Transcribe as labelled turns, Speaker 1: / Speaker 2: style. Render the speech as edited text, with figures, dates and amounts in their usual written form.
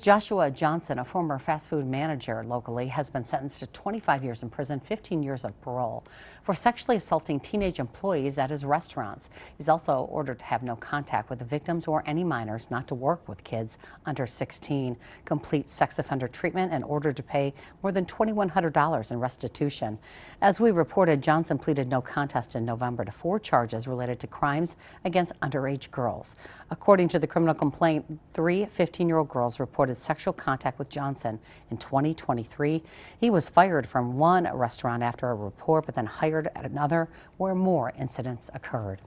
Speaker 1: Joshua Johnson, a former fast food manager locally, has been sentenced to 25 years in prison, 15 years of parole for sexually assaulting teenage employees at his restaurants. He's also ordered to have no contact with the victims or any minors, not to work with kids under 16, complete sex offender treatment, and ordered to pay more than $2,100 in restitution. As we reported, Johnson pleaded no contest in November to 4 charges related to crimes against underage girls. According to the criminal complaint, 3 15-year-old girls reported sexual contact with Johnson in 2023. He was fired from one restaurant after a report, but then hired at another where more incidents occurred.